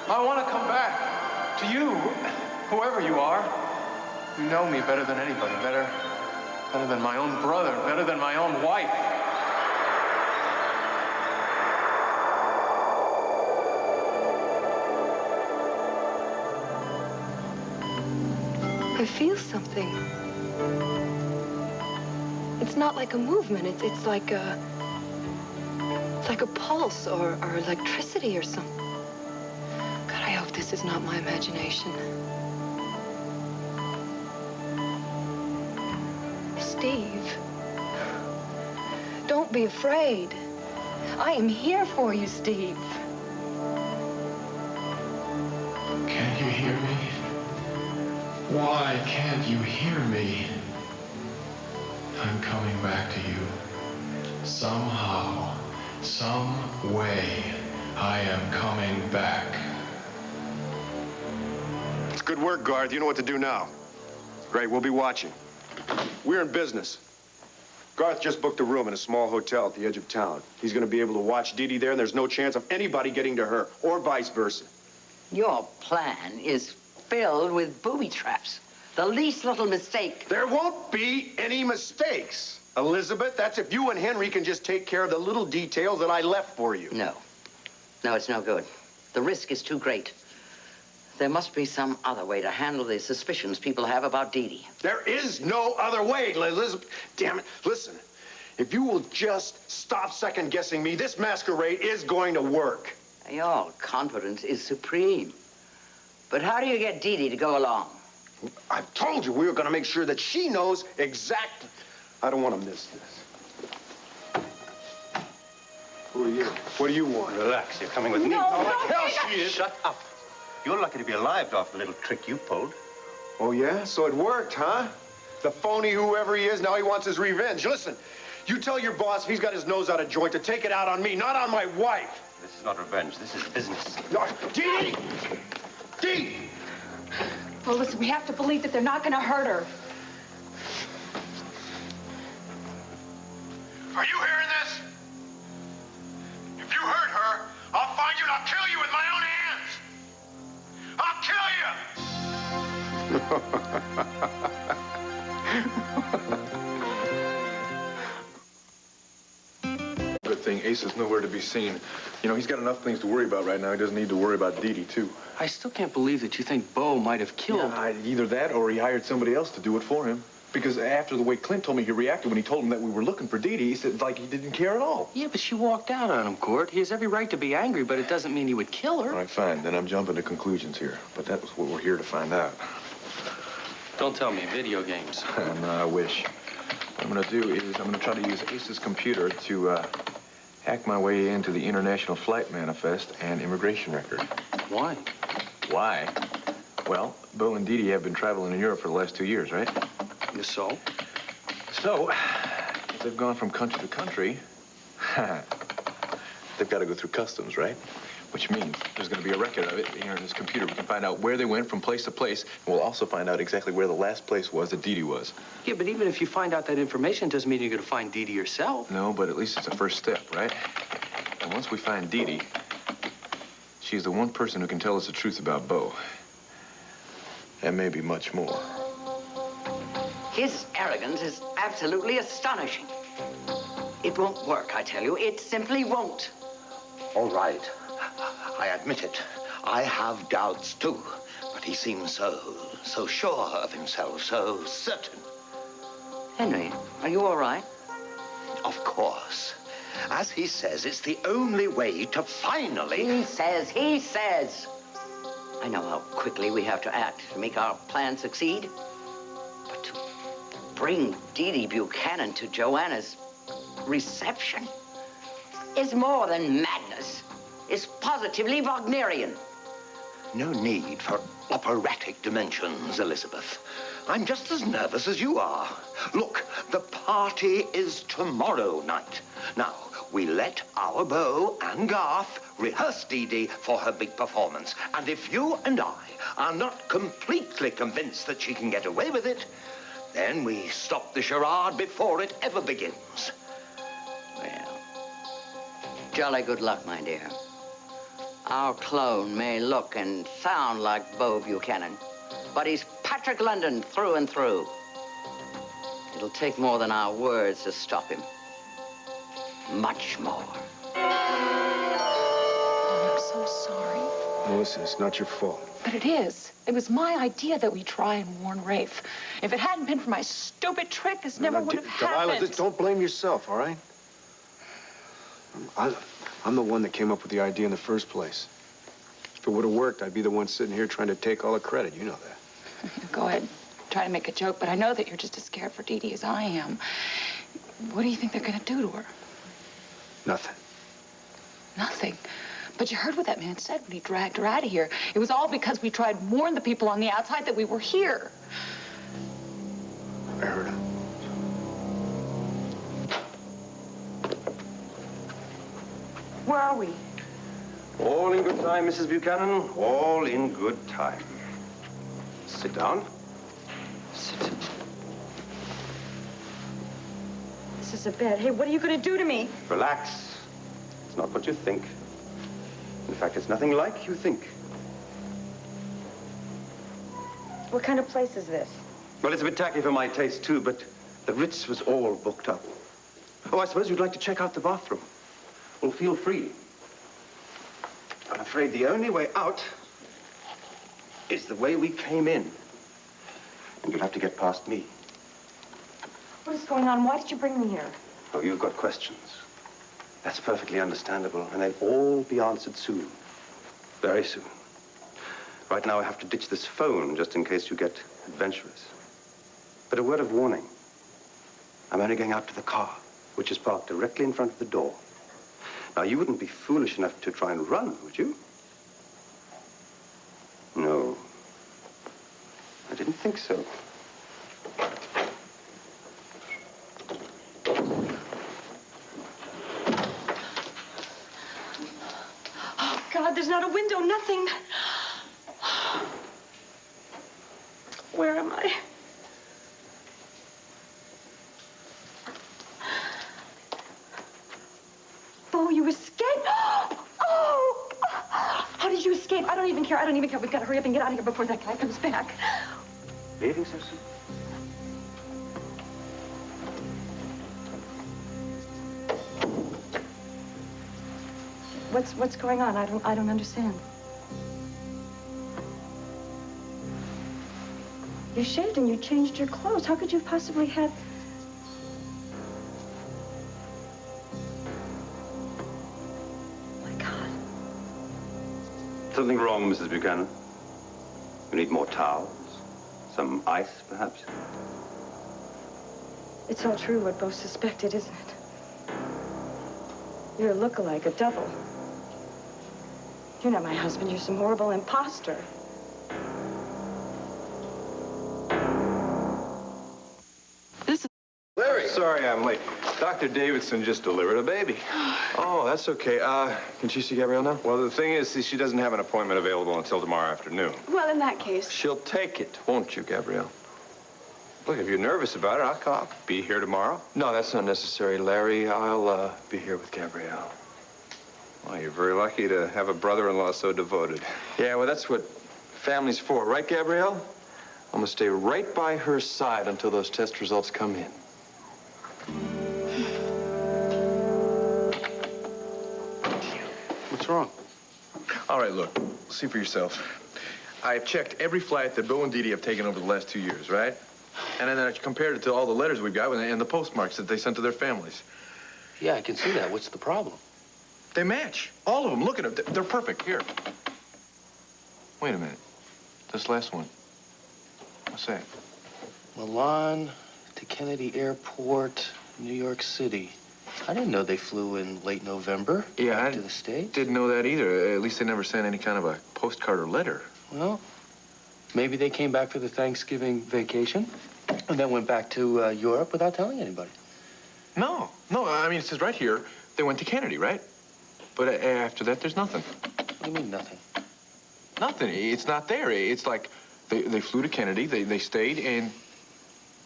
I want to come back to you, whoever you are. You know me better than anybody, better than my own brother, better than my own wife. I feel something. It's not like a movement. It's like a pulse or electricity or something. God, I hope this is not my imagination. Steve, don't be afraid. I am here for you, Steve. Can't you hear me? Why can't you hear me? I'm coming back to you. Somehow, some way, I am coming back. It's good work, Garth. You know what to do now. Great, we'll be watching. We're in business. Garth just booked a room in a small hotel at the edge of town. He's going to be able to watch Dee Dee there, and there's no chance of anybody getting to her, or vice versa. Your plan is filled with booby traps. The least little mistake. There won't be any mistakes. Elizabeth, that's if you and Henry can just take care of the little details that I left for you. No. No, it's no good. The risk is too great. There must be some other way to handle the suspicions people have about Dee Dee. There is no other way, Elizabeth. Damn it. Listen, if you will just stop second-guessing me, this masquerade is going to work. Your confidence is supreme. But how do you get Dee Dee to go along? I've told you we were going to make sure that she knows exactly. I don't want to miss this. Who are you? What do you want? Relax, you're coming with me. No, Oh, what the hell she is? Shut up. You're lucky to be alive after the little trick you pulled. Oh, yeah? So it worked, huh? The phony whoever he is, now he wants his revenge. Listen, you tell your boss if he's got his nose out of joint to take it out on me, not on my wife. This is not revenge. This is business. No, Dee! Dee! Well, listen, we have to believe that they're not going to hurt her. Are you hearing this? If you hurt her, I'll find you and I'll kill you with my own hands. I'll kill you. Good thing Ace is nowhere to be seen. You know, he's got enough things to worry about right now. He doesn't need to worry about Dee Dee, too. I still can't believe that you think Bo might have killed. Yeah, either that or he hired somebody else to do it for him. Because after the way Clint told me he reacted when he told him that we were looking for Dee Dee, he said like he didn't care at all. Yeah, but she walked out on him, Court. He has every right to be angry, but it doesn't mean he would kill her. All right, fine. Then I'm jumping to conclusions here. But that was what we're here to find out. Don't tell me, video games. No, I wish. What I'm going to do is I'm going to try to use Ace's computer to hack my way into the International Flight Manifest and immigration record. Why? Why? Well, Bo and Dee Dee have been traveling in Europe for the last 2 years, right? Yes, so? So, if they've gone from country to country, they've got to go through customs, right? Which means there's going to be a record of it here in this computer. We can find out where they went from place to place, and we'll also find out exactly where the last place was that Dee Dee was. Yeah, but even if you find out that information, doesn't mean you're going to find Dee Dee yourself. No, but at least it's a first step, right? And once we find Dee Dee, she's the one person who can tell us the truth about Bo. And maybe much more. His arrogance is absolutely astonishing. It won't work, I tell you. It simply won't. All right. I admit it. I have doubts, too. But he seems so sure of himself, so certain. Henry, are you all right? Of course. As he says, it's the only way to finally... He says. I know how quickly we have to act to make our plan succeed. But to bring Dee Dee Buchanan to Joanna's reception is more than madness. It's positively Wagnerian. No need for operatic dimensions, Elizabeth. I'm just as nervous as you are. Look, the party is tomorrow night. Now, we let our Bo and Garth rehearse Dee Dee for her big performance. And if you and I are not completely convinced that she can get away with it, then we stop the charade before it ever begins. Well, jolly good luck, my dear. Our clone may look and sound like Beau Buchanan, but he's Patrick London through and through. It'll take more than our words to stop him. Much more. Oh, I'm so sorry. Melissa, it's not your fault. But it is. It was my idea that we try and warn Rafe. If it hadn't been for my stupid trick, this never would have happened. Delilah, don't blame yourself, all right? I'm the one that came up with the idea in the first place. If it would have worked, I'd be the one sitting here trying to take all the credit. You know that. Go ahead. Try to make a joke, but I know that you're just as scared for Dee Dee as I am. What do you think they're going to do to her? Nothing. Nothing. But you heard what that man said when he dragged her out of here. It was all because we tried to warn the people on the outside that we were here. I heard him. Where are we? All in good time, Mrs. Buchanan. All in good time. Sit down. Sit. This is a bed. Hey, what are you going to do to me? Relax. It's not what you think. In fact, it's nothing like you think. What kind of place is this? Well, it's a bit tacky for my taste, too, but the Ritz was all booked up. Oh, I suppose you'd like to check out the bathroom. Well, feel free. I'm afraid the only way out is the way we came in. And you'll have to get past me. What is going on? Why did you bring me here? Oh, you've got questions. That's perfectly understandable, and they'll all be answered soon. Very soon. Right now, I have to ditch this phone just in case you get adventurous. But a word of warning. I'm only going out to the car, which is parked directly in front of the door. Now, you wouldn't be foolish enough to try and run, would you? No. I didn't think so. Oh, God, there's not a window, nothing. Where am I? Oh, you escaped? Oh! How did you escape? I don't even care. I don't even care. We've got to hurry up and get out of here before that guy comes back. Leaving so soon? What's going on? I don't understand. You shaved and you changed your clothes. How could you have possibly had... Something wrong, Mrs. Buchanan? You need more towels? Some ice, perhaps? It's all true what Beau suspected, isn't it? You're a look-alike, a double. You're not my husband. You're some horrible imposter. Larry! Sorry I'm late. Dr. Davidson just delivered a baby. Oh, that's okay. Can she see Gabrielle now? Well, the thing is, she doesn't have an appointment available until tomorrow afternoon. Well, in that case... She'll take it, won't you, Gabrielle? Look, if you're nervous about it, I'll be here tomorrow. No, that's not necessary, Larry. I'll be here with Gabrielle. Well, you're very lucky to have a brother-in-law so devoted. Yeah, well, that's what family's for, right, Gabrielle? I'm gonna stay right by her side until those test results come in. What's wrong? All right, look, see for yourself. I've checked every flight that Beau and Dee Dee have taken over the last 2 years, right? And then I compared it to all the letters we've got and the postmarks that they sent to their families. Yeah, I can see that. What's the problem? They match. All of them. Look at them. They're perfect. Here. Wait a minute. This last one. What's that? Milan to Kennedy Airport, New York City. I didn't know they flew in late November. Yeah, back I to the States. didn't know that either. At least they never sent any kind of a postcard or letter. Well, maybe they came back for the Thanksgiving vacation and then went back to Europe without telling anybody. No. I mean, it says right here, they went to Kennedy, right? But after that, there's nothing. What do you mean, nothing? Nothing. It's not there. It's like they flew to Kennedy, they stayed, and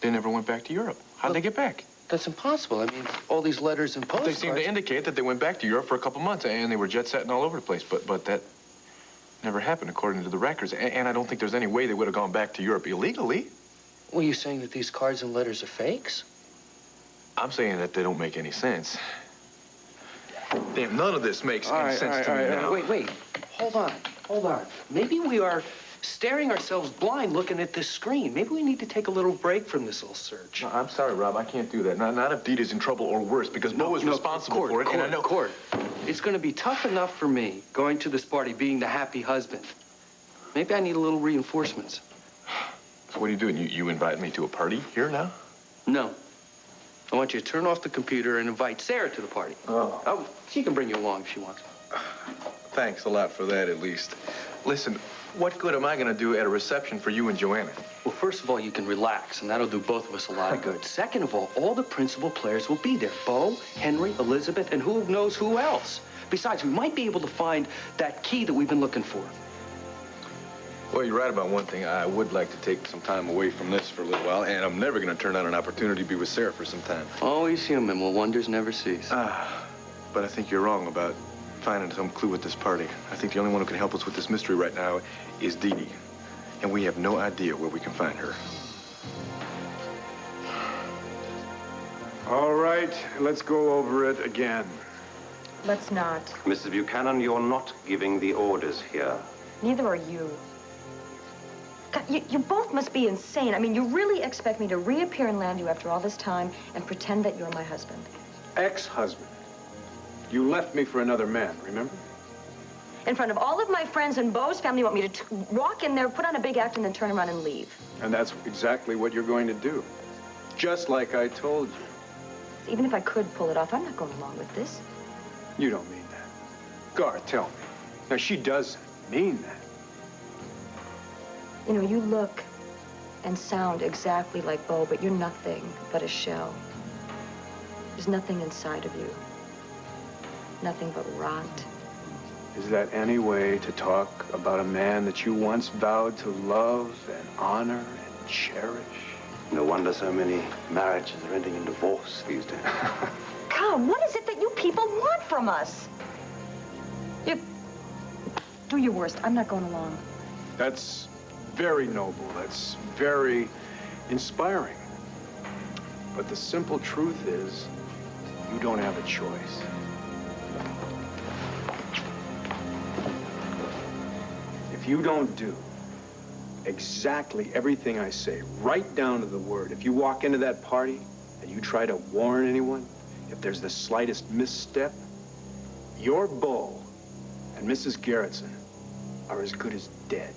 they never went back to Europe. How'd they get back? That's impossible. I mean, all these letters and postcards. They seem to indicate that they went back to Europe for a couple months, and they were jet-setting all over the place. But that never happened, according to the records. And I don't think there's any way they would have gone back to Europe illegally. Well, you saying that these cards and letters are fakes? I'm saying that they don't make any sense. Damn, none of this makes any sense to me now. Wait. Hold on. Maybe we are staring ourselves blind looking at this screen. Maybe we need to take a little break from this little search. No, I'm sorry, Rob. I can't do that. Not if Dita's in trouble or worse, because Bo is responsible for it, and I know... Court, it's going to be tough enough for me going to this party being the happy husband. Maybe I need a little reinforcements. So what are you doing? You invite me to a party here now? No. I want you to turn off the computer and invite Sarah to the party. Oh. She can bring you along if she wants. Thanks a lot for that, at least. Listen, what good am I going to do at a reception for you and Joanna? Well, first of all, you can relax, and that'll do both of us a lot of good. Second of all the principal players will be there. Bo, Henry, Elizabeth, and who knows who else. Besides, we might be able to find that key that we've been looking for. Well, you're right about one thing. I would like to take some time away from this for a little while, and I'm never going to turn down an opportunity to be with Sarah for some time. Always human. Well, wonders never cease. But I think you're wrong about finding some clue at this party. I think the only one who can help us with this mystery right now is Didi. And we have no idea where we can find her. All right, let's go over it again. Let's not. Mrs. Buchanan, you're not giving the orders here. Neither are you. God, you both must be insane. I mean, you really expect me to reappear and land you after all this time and pretend that you're my husband? Ex-husband. You left me for another man, remember? In front of all of my friends and Bo's family, you want me to walk in there, put on a big act, and then turn around and leave. And that's exactly what you're going to do. Just like I told you. Even if I could pull it off, I'm not going along with this. You don't mean that. Garth, tell me. Now, she doesn't mean that. You know, you look and sound exactly like Bo, but you're nothing but a shell. There's nothing inside of you. Nothing but rot. Is that any way to talk about a man that you once vowed to love and honor and cherish? No wonder so many marriages are ending in divorce these days. Come, what is it that you people want from us? You do your worst. I'm not going along. That's very noble. That's very inspiring. But the simple truth is, you don't have a choice. If you don't do exactly everything I say, right down to the word, if you walk into that party and you try to warn anyone, if there's the slightest misstep, your Bo and Mrs. Garrettson are as good as dead.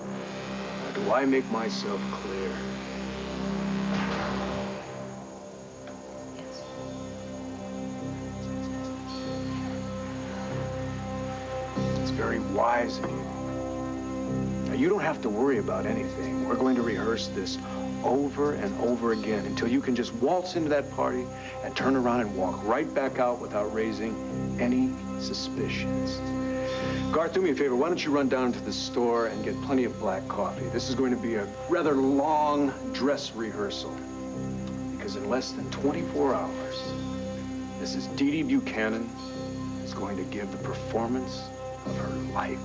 Now, do I make myself clear? Yes. It's very wise of you. Now, you don't have to worry about anything. We're going to rehearse this over and over again until you can just waltz into that party and turn around and walk right back out without raising any suspicions. Garth, do me a favor. Why don't you run down to the store and get plenty of black coffee? This is going to be a rather long dress rehearsal. Because in less than 24 hours, Mrs. Didi Buchanan is going to give the performance of her life.